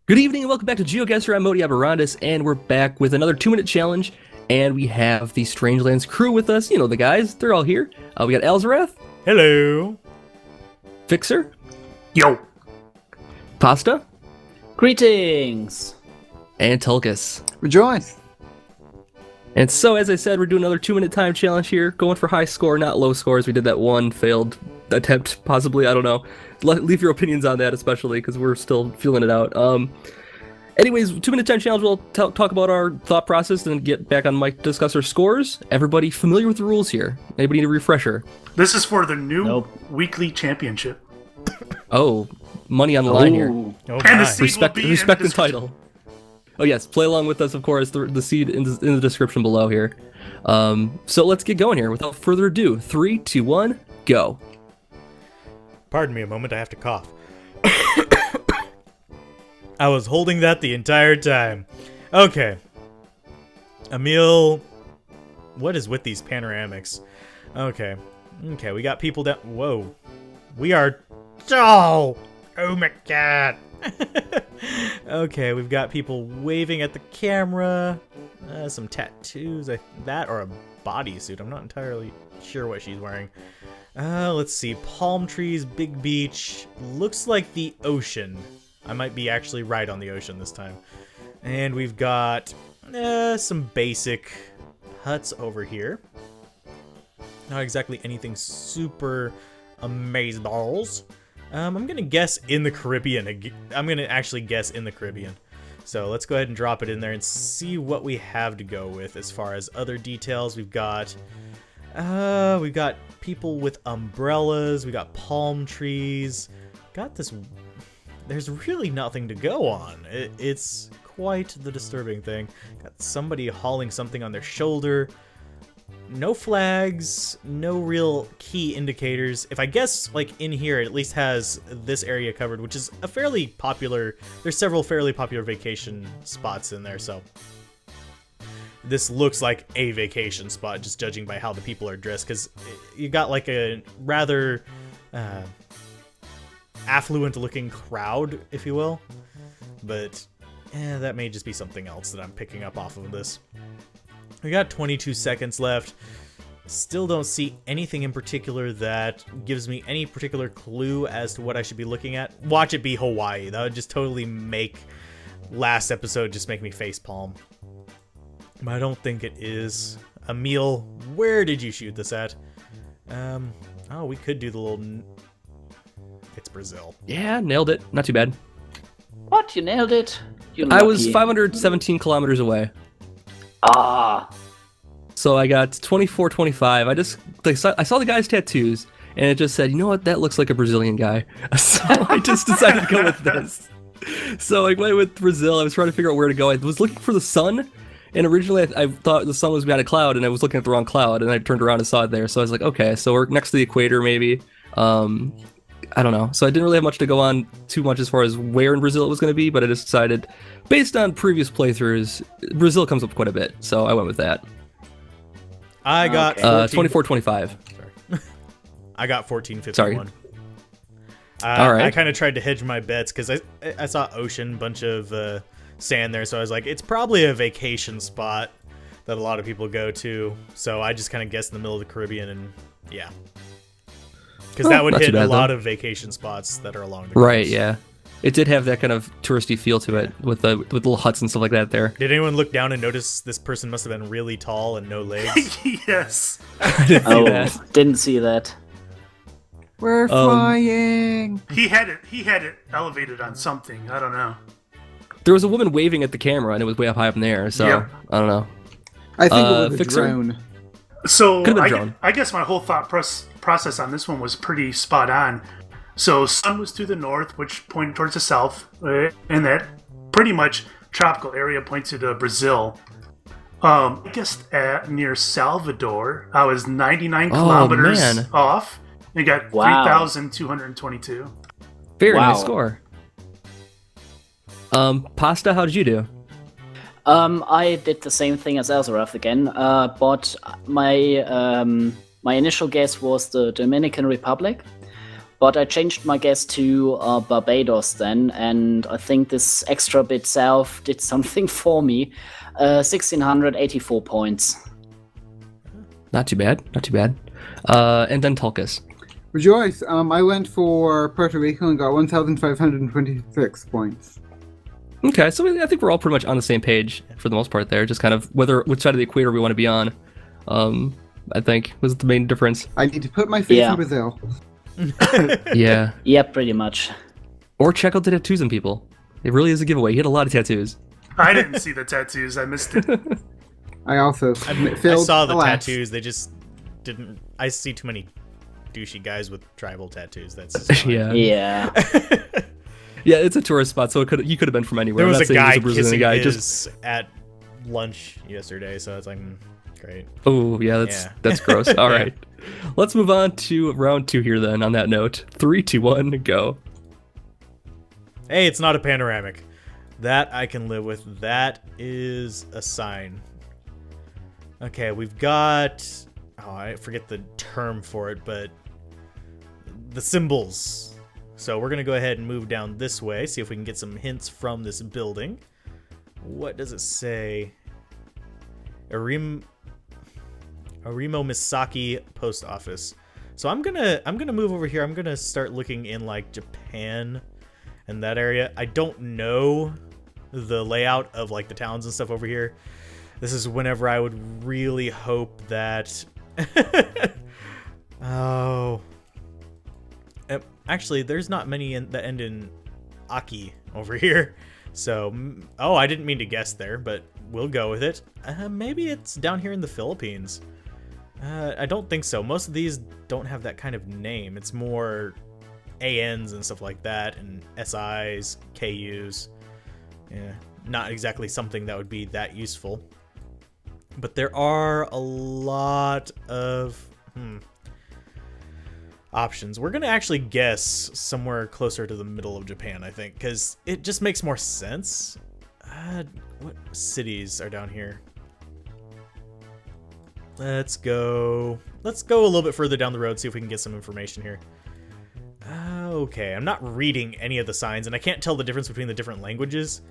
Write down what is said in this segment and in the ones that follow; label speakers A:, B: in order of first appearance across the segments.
A: Good evening and welcome back to Geoguessr. I'm Modi Aberrandus, and we're back with another 2-minute challenge. And we have the Strangelands crew with us. You know the guys, they're all here. We got Alzorath.
B: Hello.
A: Fixer.
C: Yo.
A: Pasta.
D: Greetings.
A: And Tulkas.
C: Rejoice.
A: And so, as I said, we're doing another 2-minute time challenge here. Going for high score, not low scores. We did that one failed attempt, possibly. I don't know. Leave your opinions on that, especially, because we're still feeling it out. Anyways, 2-minute time challenge, we'll talk about our thought process and then get back on mic to discuss our scores. Everybody familiar with the rules here? Anybody need a refresher?
C: This is for the new weekly championship.
A: Oh, money on the line here.
D: Ooh.
B: Oh,
C: And the
B: nice.
C: seed will be in
A: Respect
C: the
A: the title. Oh yes, play along with us, of course. The seed in the description below here. So let's get going here. Without further ado, 3, 2, 1, go.
B: Pardon me a moment, I have to cough. I was holding that the entire time. Okay. Emil, what is with these panoramics? Okay. Okay, we got people down. Whoa. We are. Oh my god. Okay, we've got people waving at the camera. Some tattoos. That or a bodysuit. I'm not entirely sure what she's wearing. Let's see. Palm trees, big beach. Looks like the ocean. I might be actually right on the ocean this time. And we've got some basic huts over here. Not exactly anything super amazing balls. I'm gonna guess in the Caribbean. I'm gonna actually guess in the Caribbean. So let's go ahead and drop it in there and see what we have to go with as far as other details. We've got people with umbrellas. We got palm trees. Got this. There's really nothing to go on. It's quite the disturbing thing. Got somebody hauling something on their shoulder. No flags, no real key indicators. If I guess, like, in here, it at least has this area covered, which is a fairly popular... There's several fairly popular vacation spots in there, so... This looks like a vacation spot, just judging by how the people are dressed, because you got, like, a rather affluent-looking crowd, if you will. But, that may just be something else that I'm picking up off of this. We got 22 seconds left. Still don't see anything in particular that gives me any particular clue as to what I should be looking at. Watch it be Hawaii. That would just totally make last episode just make me facepalm. But I don't think it is. Emil, where did you shoot this at? Oh, we could do the little... It's Brazil.
A: Yeah, nailed it. Not too bad.
D: What? You nailed it? You're
A: I was
D: lucky.
A: 517 kilometers away.
D: Ah.
A: So I got 24-25. I saw the guy's tattoos, and it just said, you know what, that looks like a Brazilian guy. So I just decided to go with this. So I went with Brazil. I was trying to figure out where to go. I was looking for the sun, and originally I thought the sun was behind a cloud, and I was looking at the wrong cloud, and I turned around and saw it there. So I was like, okay, so we're next to the equator, maybe. I don't know. So I didn't really have much to go on too much as far as where in Brazil it was going to be, but I just decided, based on previous playthroughs, Brazil comes up quite a bit, so I went with that.
B: I got
A: 24-25.
B: Sorry. I got 14-51.
A: Sorry.
B: All
A: right.
B: I kind of tried to hedge my bets because I saw ocean, bunch of sand there, so I was like, it's probably a vacation spot that a lot of people go to. So I just kind of guessed in the middle of the Caribbean, and yeah. Because that would hit a lot of vacation spots that are along the coast.
A: Right, yeah. It did have that kind of touristy feel to it with little huts and stuff like that there.
B: Did anyone look down and notice this person must have been really tall and no legs?
C: Yes.
A: I didn't see that.
D: Didn't see that.
E: We're flying.
C: He had it elevated on something. I don't know.
A: There was a woman waving at the camera, and it was way up high up in the air, so
C: Yep.
A: I don't know.
E: I think it was a
A: Fixer?
E: drone.
C: So
A: Could've been drone.
C: I guess my whole thought process on this one was pretty spot on. So sun was to the north, which pointed towards the south, and that pretty much tropical area points to Brazil. I guess near Salvador, I was 99 kilometers
A: man.
C: off and got
D: Wow.
C: 3,222.
A: Very
D: Wow.
A: nice score. Pasta, how did you do?
D: I did the same thing as Alzorath again, but my initial guess was the Dominican Republic, But I changed my guess to Barbados then, and I think this extra bit south did something for me. 1,684 points.
A: Not too bad. Not too bad. And then Tulkas.
E: Rejoice. I went for Puerto Rico and got 1,526 points.
A: Okay, so I think we're all pretty much on the same page for the most part there. Just kind of which side of the equator we want to be on. I think was the main difference.
E: I need to put my face
D: Yeah.
E: in Brazil.
A: Yeah.
D: Yeah, pretty much.
A: Or check out the tattoos on people. It really is a giveaway. He had a lot of tattoos.
C: I didn't see the tattoos. I missed it.
E: I also
B: I
E: failed.
B: saw the
E: alas.
B: tattoos. They just didn't. I see too many douchey guys with tribal tattoos. That's just
A: Yeah.
D: Yeah.
A: Yeah, it's a tourist spot, so you could have been from anywhere.
B: There was
A: I'm
B: a
A: not saying he
B: guy
A: a Brazilian
B: kissing
A: guy.
B: his
A: Just
B: at lunch yesterday, so it's like great.
A: oh yeah,
B: Yeah.
A: that's gross. All right, let's move on to round 2 here. Then on that note, 3, 2, 1, go.
B: Hey, it's not a panoramic. That I can live with. That is a sign. Okay, we've got... Oh, I forget the term for it, but... the symbols. So we're going to go ahead and move down this way, see if we can get some hints from this building. What does it say? Arimo Misaki Post Office. So I'm gonna move over here. I'm gonna start looking in like Japan and that area. I don't know the layout of like the towns and stuff over here. This is whenever I would really hope that oh, actually there's not many that end in Aki over here. So oh, I didn't mean to guess there, but we'll go with it. Maybe it's down here in the Philippines. I don't think so. Most of these don't have that kind of name. It's more ANs and stuff like that, and SIs, KUs. Yeah, not exactly something that would be that useful. But there are a lot of options. We're going to actually guess somewhere closer to the middle of Japan, I think, because it just makes more sense. What cities are down here? Let's go a little bit further down the road, see if we can get some information here. Okay, I'm not reading any of the signs, and I can't tell the difference between the different languages,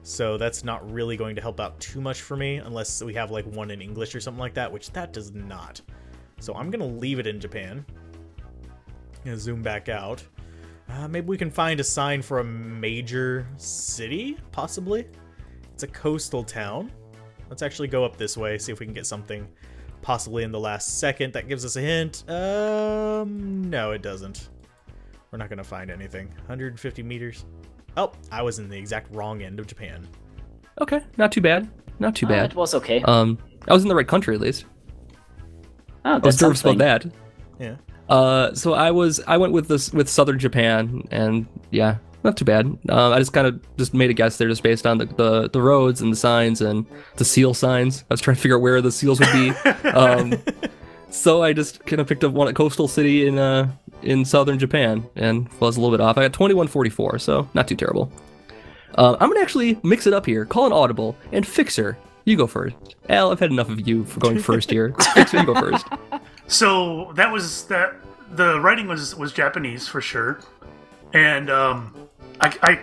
B: so that's not really going to help out too much for me, unless we have like one in English or something like that, which that does not. So I'm gonna leave it in Japan. Gonna zoom back out. Maybe we can find a sign for a major city, possibly. It's a coastal town. Let's actually go up this way, see if we can get something possibly in the last second that gives us a hint. No, it doesn't. We're not gonna find anything. 150 meters. Oh, I was in the exact wrong end of Japan.
A: Okay, not too bad. Not too bad.
D: It was okay.
A: I was in the right country at least.
D: Oh,
A: I was
D: that's
A: nervous about
D: something.
A: that.
B: Yeah.
A: So I went with southern Japan, and yeah, not too bad. I just kind of made a guess there just based on the roads and the signs and the seal signs. I was trying to figure out where the seals would be. So I just kind of picked up one coastal city in southern Japan and was a little bit off. I got 2144, so not too terrible. I'm gonna actually mix it up here. Call an audible and Fixer. You go first. Al, I've had enough of you for going first here. Fixer, you go first.
C: So that was that. The writing was Japanese for sure, and I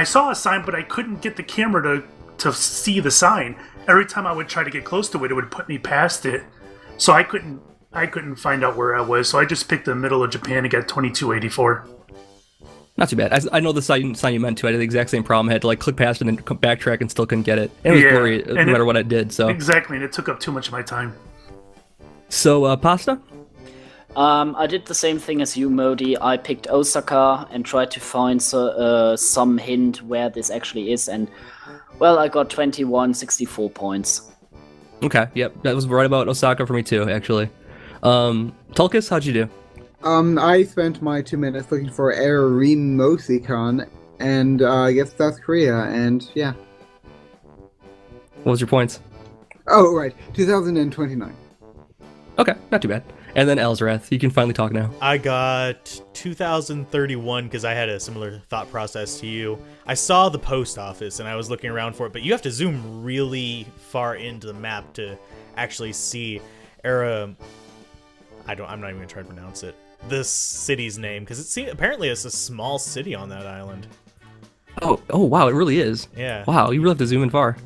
C: saw a sign, but I couldn't get the camera to see the sign. Every time I would try to get close to it, it would put me past it. So I couldn't find out where I was. So I just picked the middle of Japan and got 2284.
A: Not too bad. I know the sign you meant to. I had the exact same problem. I had to like click past it and then backtrack and still couldn't get it. And it was blurry no matter what I did. So
C: exactly, and it took up too much of my time.
A: So Pasta.
D: I did the same thing as you, Modi. I picked Osaka and tried to find some hint where this actually is, and well, I got 2164 points.
A: Okay, yep, that was right about Osaka for me too, actually. Tulkas, how'd you do?
E: I spent my 2 minutes looking for Erimosikan, and I guess South Korea, and yeah.
A: What was your points?
E: Oh, right, 2029.
A: Okay, not too bad. And then Alzorath, you can finally talk now.
B: I got 2031 because I had a similar thought process to you. I saw the post office and I was looking around for it, but you have to zoom really far into the map to actually see I'm not even gonna try to pronounce it. this city's name because apparently it's a small city on that island.
A: Oh, wow, it really is.
B: Yeah.
A: Wow, you really have to zoom in far.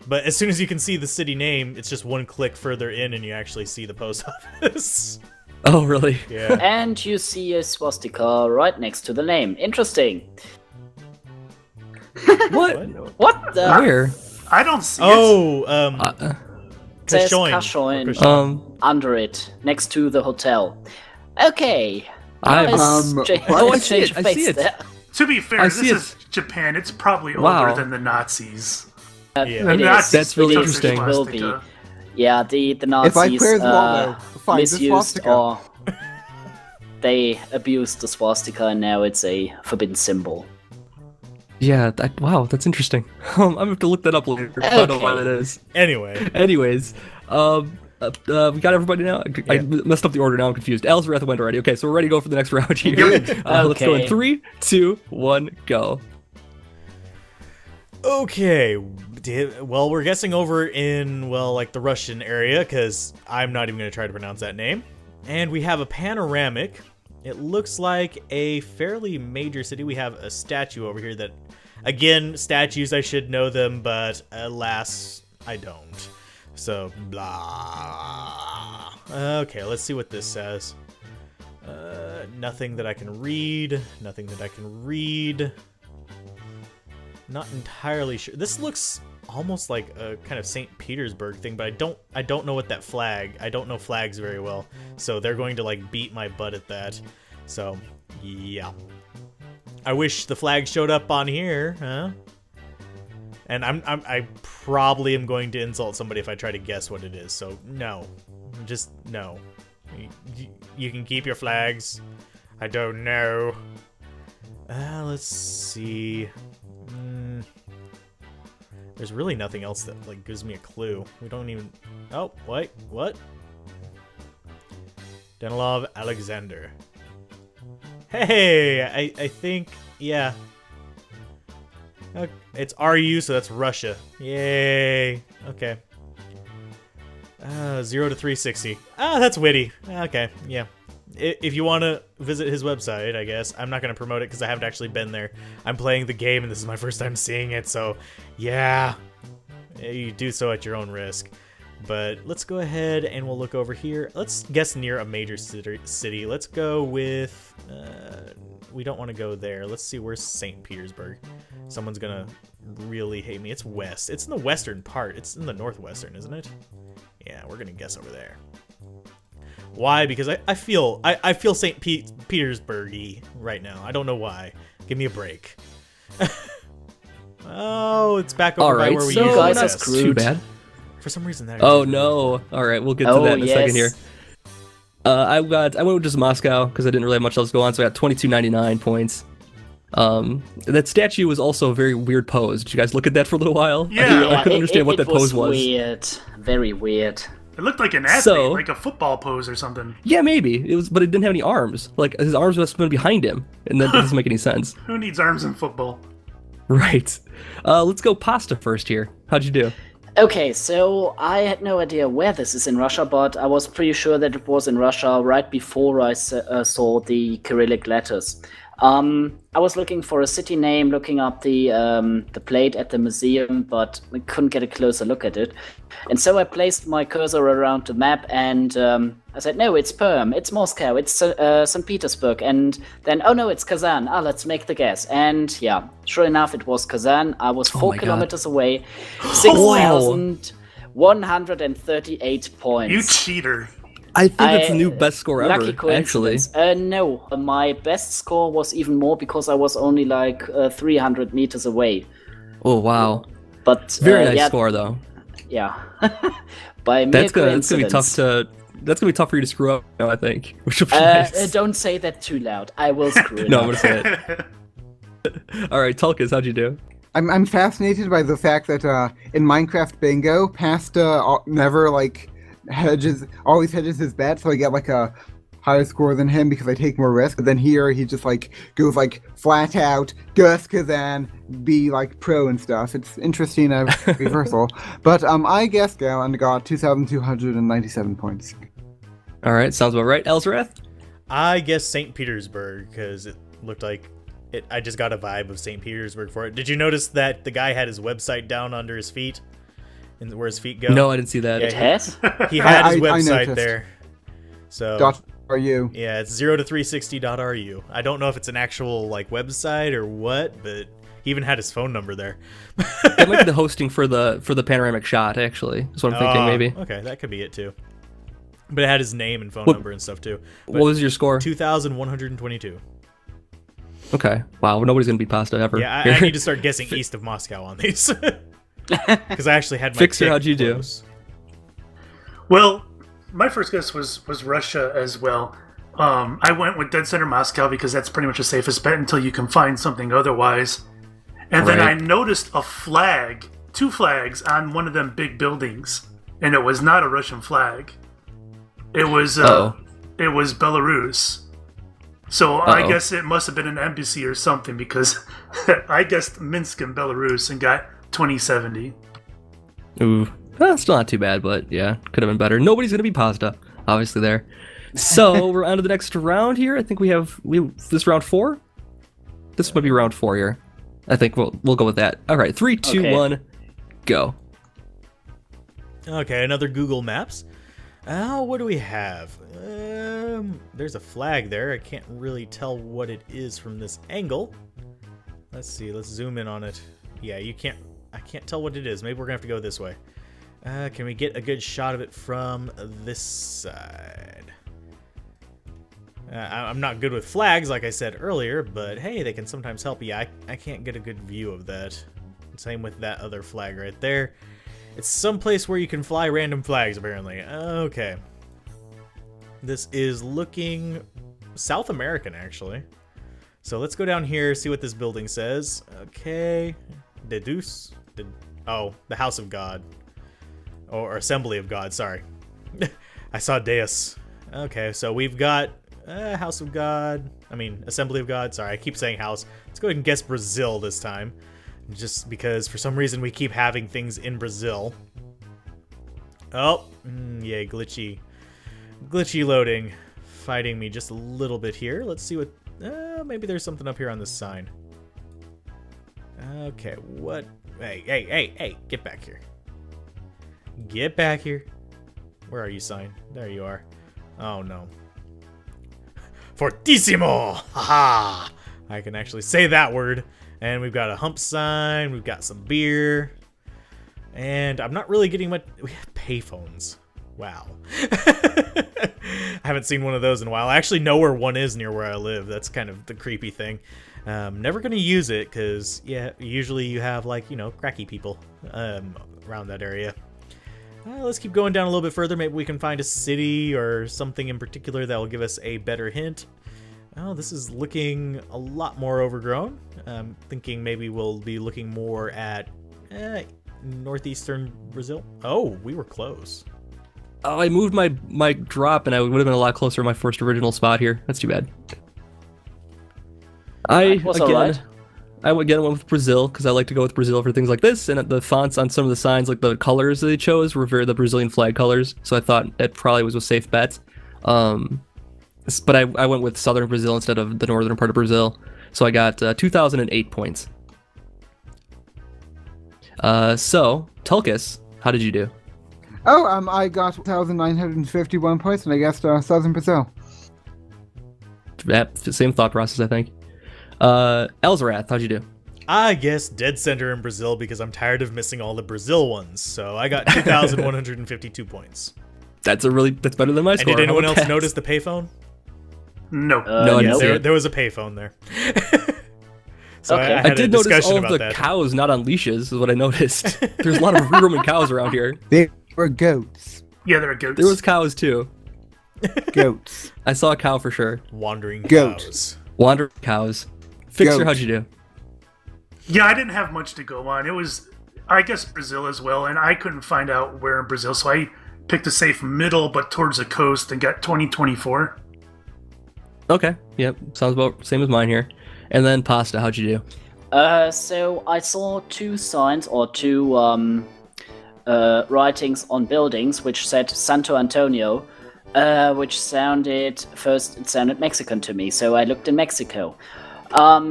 B: But as soon as you can see the city name, it's just one click further in and you actually see the post office.
A: Oh, really?
B: Yeah.
D: And you see a swastika right next to the name. Interesting.
A: What?
D: What the?
A: Where?
C: I don't see it.
B: Oh,
D: Says
B: Kashoin.
D: Kashoin under it, next to the hotel. Okay.
A: I see it. I see it.
D: There.
C: To be fair,
A: I
C: this
A: see
C: is Japan. It's probably
A: Wow.
C: older than the Nazis.
B: Yeah.
C: The
D: It is.
C: Nazis
A: That's really
C: took the
A: interesting.
D: It will be.
C: swastika.
D: Yeah, the
E: If I
D: Nazis
E: clear the wall, though, find the
D: misused
E: swastika.
D: or they abused the swastika, and now it's a forbidden symbol.
A: Yeah, wow, that's interesting. I'm gonna have to look that up later. I don't know why that is.
B: Anyway.
A: Anyways, we got everybody now? I messed up the order, now I'm confused. Alzorath went already. Okay, so we're ready to go for the next round here. Let's go in
D: Okay.
A: 3, 2, 1, go.
B: Okay. Well, we're guessing over in, well, like the Russian area, because I'm not even going to try to pronounce that name. And we have a panoramic. It looks like a fairly major city. We have a statue over here that, again, statues, I should know them, but alas, I don't. So, blah. Okay, let's see what this says. Nothing that I can read. Nothing that I can read. Not entirely sure. This looks almost like a kind of St. Petersburg thing, but I don't know what that flag. I don't know flags very well, so they're going to like beat my butt at that. So, yeah. I wish the flag showed up on here, huh? And I probably am going to insult somebody if I try to guess what it is. So no, just no. You can keep your flags. I don't know. Let's see. There's really nothing else that like gives me a clue. We don't even. Oh, wait, what? Danilov Alexander. Hey, I think, yeah. It's RU, so that's Russia. Yay. Okay. 0 to 360. That's witty. Okay, yeah. If you want to visit his website, I guess. I'm not going to promote it because I haven't actually been there. I'm playing the game and this is my first time seeing it, so yeah. You do so at your own risk. But let's go ahead and we'll look over here. Let's guess near a major city. Let's go with... we don't want to go there. Let's see, where's St. Petersburg? Someone's going to really hate me. It's west. It's in the western part. It's in the northwestern, isn't it? Yeah, we're going to guess over there. Why? Because I feel St. Petersburg-y right now. I don't know why. Give me a break. Oh, it's back over by where we
A: so
B: usually
D: guys are
B: guess.
D: screwed.
A: Too bad.
B: For some reason that.
A: Oh no! All right, we'll get to that in a second here.
D: Yes.
A: I went with just Moscow because I didn't really have much else to go on, so I got 2299 points. That statue was also a very weird pose. Did you guys look at that for a little while?
C: Yeah.
A: I couldn't understand what that pose was.
D: Weird, very weird.
C: It looked like an athlete,
A: So-
C: like a football pose or something.
A: Yeah, maybe it was, but it didn't have any arms. Like his arms must have been behind him, and that doesn't make any sense.
C: Who needs arms in football?
A: Right. Let's go pasta first here. How'd you do?
D: Okay, so I had no idea where this is in Russia, but I was pretty sure that it was in Russia right before I saw the Cyrillic letters. I was looking for a city name, looking up the plate at the museum, but I couldn't get a closer look at it. And so I placed my cursor around the map, and I said, no, it's Perm, it's Moscow, it's St. Petersburg, and then, oh no, it's Kazan. Let's make the guess. And yeah, sure enough, it was Kazan. I was 4
A: my God.
D: kilometers away, 6,138 points.
C: You cheater.
A: I think that's the new best score ever.
D: Lucky
A: Actually,
D: coincidence. No, my best score was even more because I was only like 300 meters away.
A: oh wow,
D: But
A: very nice
D: yeah,
A: score though.
D: yeah. By mere
A: That's gonna be
D: coincidence.
A: tough to. That's gonna be tough for you to screw up now, I think. Which will be nice.
D: Don't say that too loud. I will screw it
A: No,
D: up.
A: I'm gonna say it. All right, Tulkas, how'd you do?
E: I'm fascinated by the fact that in Minecraft Bingo, Pasta never like always hedges his bet, so I get like a higher score than him because I take more risk. But then here he just like goes like flat out, Gus Kazan, be like pro and stuff. It's interesting reversal. But I guessed and got 2,297 points.
A: All right, sounds about right. Alzorath?
B: I guess St. Petersburg, because it looked like it. I just got a vibe of St. Petersburg for it. Did you notice that the guy had his website down under his feet? And where his feet go?
A: No, I didn't see that.
B: Yeah,
D: It has?
B: He had his
E: I
B: website
E: noticed.
B: there. So
E: Dot are you?
B: yeah, it's 0 to 360.ru. I don't know if it's an actual like website or what, but he even had his phone number there.
A: That might be the hosting for the panoramic shot. Actually, is what I'm thinking. Maybe.
B: Okay, that could be it too. But it had his name and phone
A: What-
B: number and stuff too.
A: What was your score?
B: 2,122.
A: Okay. Wow. Nobody's gonna beat Pasta ever.
B: Yeah, I need to start guessing east of Moscow on these. Because I actually had my
A: Fixer,
B: pick
A: how'd you do?
B: close.
C: Well, my first guess was Russia as well. I went with Dead Center Moscow because that's pretty much the safest bet until you can find something otherwise. And then I
A: Right.
C: noticed a flag, 2 flags on one of them big buildings, and it was not a Russian flag. It was
A: Uh-oh.
C: it was Belarus. So I
A: Uh-oh.
C: guess it must have been an embassy or something because I guessed Minsk and Belarus and got 2070.
A: Ooh. Still not too bad, but yeah, could have been better. Nobody's gonna be Pasta, obviously there. So we're on to the next round here. I think this round 4. This might be round 4 here. I think we'll go with that. All right, 3, 2,
D: Okay.
A: 1, go.
B: Okay, another Google Maps. What do we have? There's a flag there. I can't really tell what it is from this angle. Let's see. Let's zoom in on it. Yeah, I can't tell what it is. Maybe we're gonna have to go this way. Can we get a good shot of it from this side? I'm not good with flags, like I said earlier, but hey, they can sometimes help you. I can't get a good view of that. Same with that other flag right there. It's someplace where you can fly random flags, apparently. Okay. This is looking South American, actually. So let's go down here, see what this building says. Okay. Deduce. Oh, the House of God. Or Assembly of God, sorry. I saw Deus. Okay, so we've got House of God. Assembly of God. Sorry, I keep saying house. Let's go ahead and guess Brazil this time. Just because for some reason we keep having things in Brazil. Oh, yay, glitchy. Glitchy loading. Fighting me just a little bit here. Let's see what... maybe there's something up here on this sign. Okay, what... Hey, get back here. Get back here. Where are you, sign? There you are. Oh, no. Fortissimo! Haha! I can actually say that word. And we've got a hump sign. We've got some beer. And I'm not really getting much... We have payphones. Wow. I haven't seen one of those in a while. I actually know where one is near where I live. That's kind of the creepy thing. Never going to use it because, yeah, usually you have, like, cracky people around that area. Let's keep going down a little bit further. Maybe we can find a city or something in particular that will give us a better hint. Oh, this is looking a lot more overgrown. I'm thinking maybe we'll be looking more at northeastern Brazil. Oh, we were close.
A: Oh, I moved my drop, and I would have been a lot closer to my first original spot here. That's too bad. I
D: Was alright.
A: went with Brazil because I like to go with Brazil for things like this, and the fonts on some of the signs, like the colors that they chose, were very the Brazilian flag colors. So I thought it probably was a safe bet. But I went with southern Brazil instead of the northern part of Brazil. So I got 2,008 points. So Tulkas, how did you do?
E: Oh, I got 1,951 points, and I guessed Southern Brazil.
A: Yep, same thought process, I think. Alzorath, how'd you do?
B: I guess dead center in Brazil because I'm tired of missing all the Brazil ones. So I got 2,152 points.
A: That's better than my
B: And
A: score.
B: did anyone
A: How about
B: else
A: that?
B: notice the payphone?
C: No.
A: No, I didn't
D: nope.
A: see it.
B: There was a payphone there. So
D: Okay.
B: I
A: I
B: had a
A: did notice
B: discussion
A: all of
B: about
A: the
B: that.
A: cows not on leashes, is what I noticed. There's a lot of free-roaming cows around here.
E: They were goats.
C: Yeah, there are goats.
A: There was cows too.
E: Goats.
A: I saw a cow for sure.
B: Wandering
E: Goat.
B: cows.
A: Wandering cows. Fixer,
E: Goat.
A: how'd you do?
C: Yeah, I didn't have much to go on. It was, I guess, Brazil as well, and I couldn't find out where in Brazil, so I picked a safe middle, but towards the coast, and got 2024.
A: Okay, yep, sounds about same as mine here. And then Pasta, how'd you do?
D: So I saw 2 signs or 2 writings on buildings which said Santo Antonio, which sounded Mexican to me, so I looked in Mexico.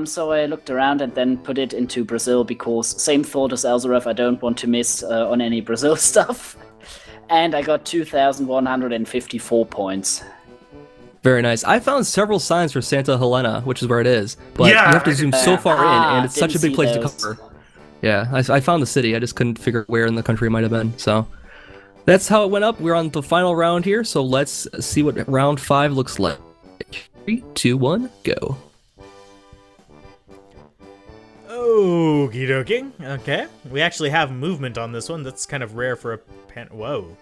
D: So I looked around and then put it into Brazil because same thought as Alzorath, I don't want to miss on any Brazil stuff. And I got 2,154 points.
A: Very nice. I found several signs for Santa Helena, which is where it is, but
C: Yeah,
A: you have to zoom so far in, and it's such a big
D: didn't
A: place
D: see
A: to
D: those.
A: cover. Yeah, I found the city. I just couldn't figure out where in the country it might have been. So that's how it went up. We're on the final round here, so let's see what round 5 looks like. 3, 2, 1, go.
B: Okie dokie. Okay. We actually have movement on this one. That's kind of rare for a Whoa.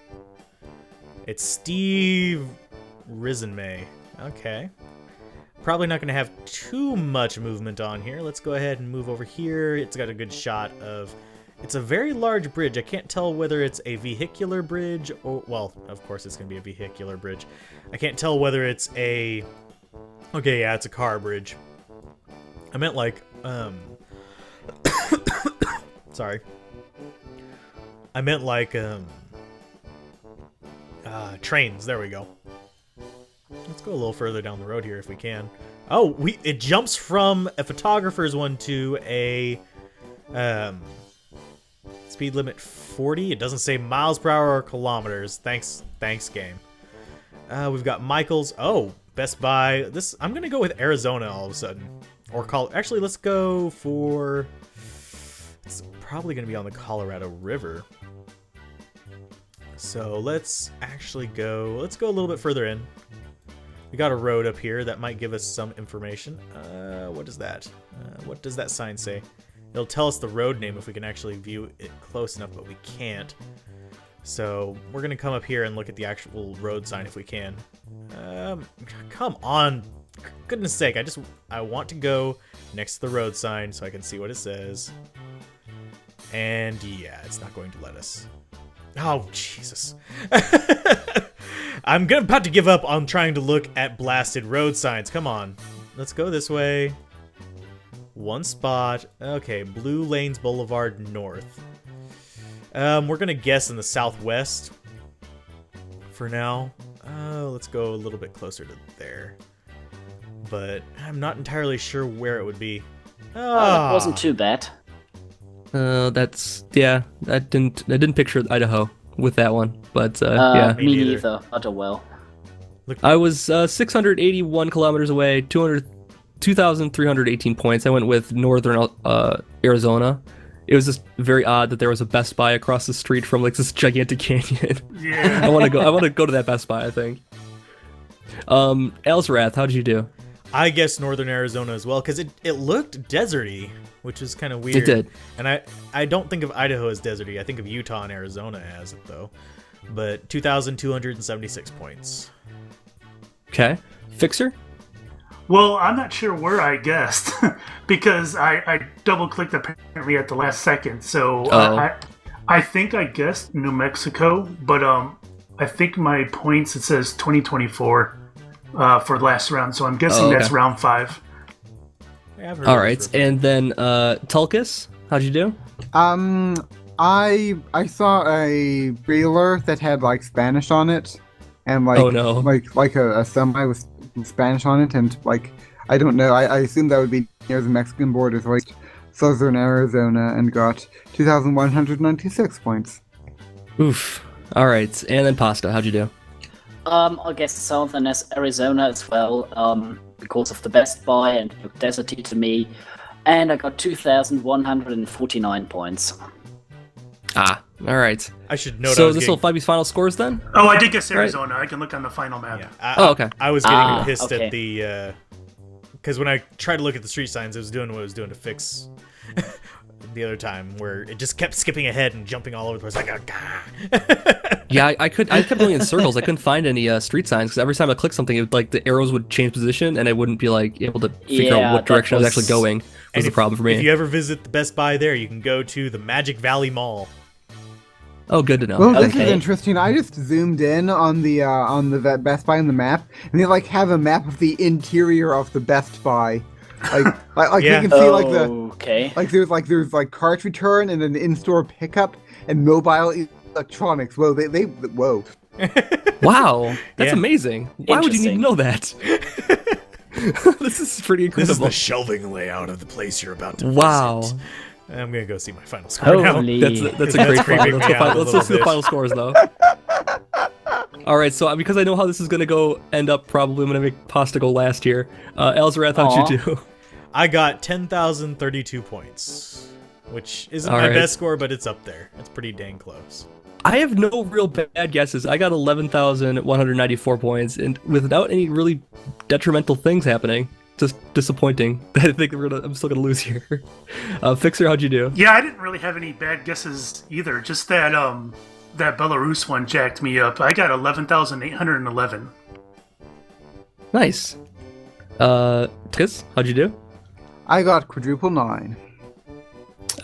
B: It's Steve Risenmay. Okay. Probably not going to have too much movement on here. Let's go ahead and move over here. It's got a good shot of... It's a very large bridge. I can't tell whether it's a vehicular bridge or... Well, of course it's going to be a vehicular bridge. I can't tell whether it's a... Okay, yeah, it's a car bridge. I meant like... Sorry. I meant like... trains. There we go. Let's go a little further down the road here if we can. Oh, it jumps from a photographer's one to a speed limit 40. It doesn't say miles per hour or kilometers. Thanks game. We've got Michael's. Oh, Best Buy. I'm gonna go with Arizona all of a sudden, or actually let's go for. It's probably gonna be on the Colorado River. So let's actually go. Let's go a little bit further in. We got a road up here that might give us some information. What is that? What does that sign say? It'll tell us the road name if we can actually view it close enough, but we can't. So we're gonna come up here and look at the actual road sign if we can. Come on, goodness sake! I want to go next to the road sign so I can see what it says. And yeah, it's not going to let us. Oh Jesus! I'm about to give up on trying to look at blasted road signs. Come on. Let's go this way. One spot. Okay, Blue Lanes Boulevard North. We're gonna guess in the southwest for now. Let's go a little bit closer to there. But I'm not entirely sure where it would be.
D: That wasn't too bad.
A: Yeah. I didn't picture Idaho with that one, but yeah.
D: Me neither. But oh well.
A: I was 681 kilometers away, 2,318 points. I went with northern Arizona. It was just very odd that there was a Best Buy across the street from like this gigantic canyon.
C: Yeah.
A: I want to go to that Best Buy, I think. Alzorath, how did you do?
B: I guess northern Arizona as well, because it looked deserty, which is kind of weird.
A: It did.
B: And I don't think of Idaho as deserty. I think of Utah and Arizona as it, though. But 2,276 points.
A: Okay. Fixer?
C: Well, I'm not sure where I guessed because I double-clicked apparently at the last second. So I think I guessed New Mexico, but I think my points, it says 2024 for last round. So I'm guessing that's round 5.
B: Yeah,
A: all right. And then Tulkas, how'd you do?
E: I saw a trailer that had like Spanish on it, and like like a semi with Spanish on it, and like I don't know. I assume that would be near the Mexican border, so like southern Arizona, and got 2,196 points.
A: Oof. All right. And then Pasta, how'd you do?
D: I guess southern Arizona as well, because of the Best Buy and it looked deserty to me, and I got 2,149 points.
A: Ah, all right.
B: I should note.
A: So this will be final scores then?
C: Oh, I did guess Arizona. Right. I can look on the final map.
B: Yeah.
A: Okay.
B: I was getting pissed at the because when I tried to look at the street signs, it was doing what it was doing to fix the other time, where it just kept skipping ahead and jumping all over the place. Like,
A: yeah, I kept going in circles. I couldn't find any street signs because every time I clicked something, it would, like the arrows would change position and I wouldn't be like able to figure out what direction I was actually going. Was the problem for me.
B: If you ever visit the Best Buy there, you can go to the Magic Valley Mall.
A: Oh, good to know.
E: Well, this is interesting. I just zoomed in on the Best Buy on the map, and they like have a map of the interior of the Best Buy. Like
B: yeah.
E: you can see there's cart return and an in-store pickup and mobile electronics. Whoa, whoa.
A: Wow, that's
B: Yeah.
A: amazing. Why would you need to know that? This is pretty
B: This is
A: incredible.
B: the shelving layout of the place you're about to
A: Wow.
B: visit. I'm gonna go see my final score now.
D: Holy.
A: That's a great
B: creeping
A: final.
B: me out a
A: Let's
B: little
A: listen to the
B: bit.
A: final scores though. All right, so because I know how this is gonna end up probably, I'm gonna make Pasta go last here. Alzorath, how'd you do?
B: I got 10,032 points, which isn't
A: All
B: my
A: right.
B: best score, but it's up there. It's pretty dang close.
A: I have no real bad guesses. I got 11,194 points, and without any really detrimental things happening. Just disappointing. I think I'm still gonna lose here. Fixer, how'd you do?
C: Yeah, I didn't really have any bad guesses either. Just that that Belarus one jacked me up. I got 11,811.
A: Nice. Tiz, how'd you do?
E: I got quadruple 9.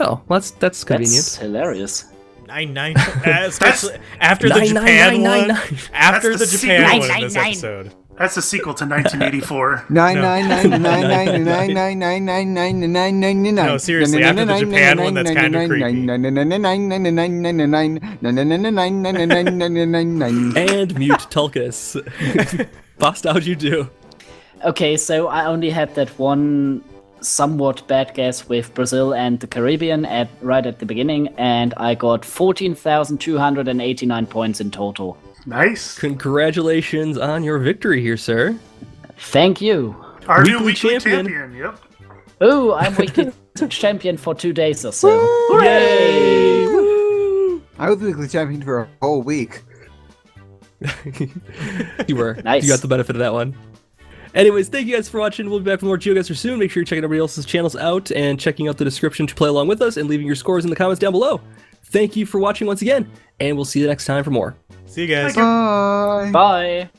A: Oh, well, that's convenient.
D: That's hilarious.
B: 9 especially after the
A: Nine,
B: Japan
A: nine,
B: one.
A: nine, nine.
B: After the
C: That's the
B: Japan
C: sequel.
B: one in this
D: 999.
B: episode.
C: That's a sequel to 1984.
E: 9999999999999.
B: No, seriously, after the Japan one, that's kind of creepy.
A: And mute Tulkas. Pasta, how'd you do?
D: Okay, so I only had that one somewhat bad guess with Brazil and the Caribbean right at the beginning, and I got 14,289 points in total.
C: Nice.
A: Congratulations on your victory here, sir.
D: Thank you.
C: Our new
A: Weekly
C: weekly
A: champion.
C: champion. Yep.
D: Oh, I'm weekly champion for 2 days or so.
A: Yay! Woo!
E: I was weekly champion for a whole week.
A: You were.
D: Nice.
A: You got the benefit of that one. Anyways, thank you guys for watching. We'll be back with more Geoguessr soon. Make sure you're checking everybody else's channels out and checking out the description to play along with us and leaving your scores in the comments down below. Thank you for watching once again, and we'll see you next time for more.
B: See you guys.
E: Bye.
D: Bye.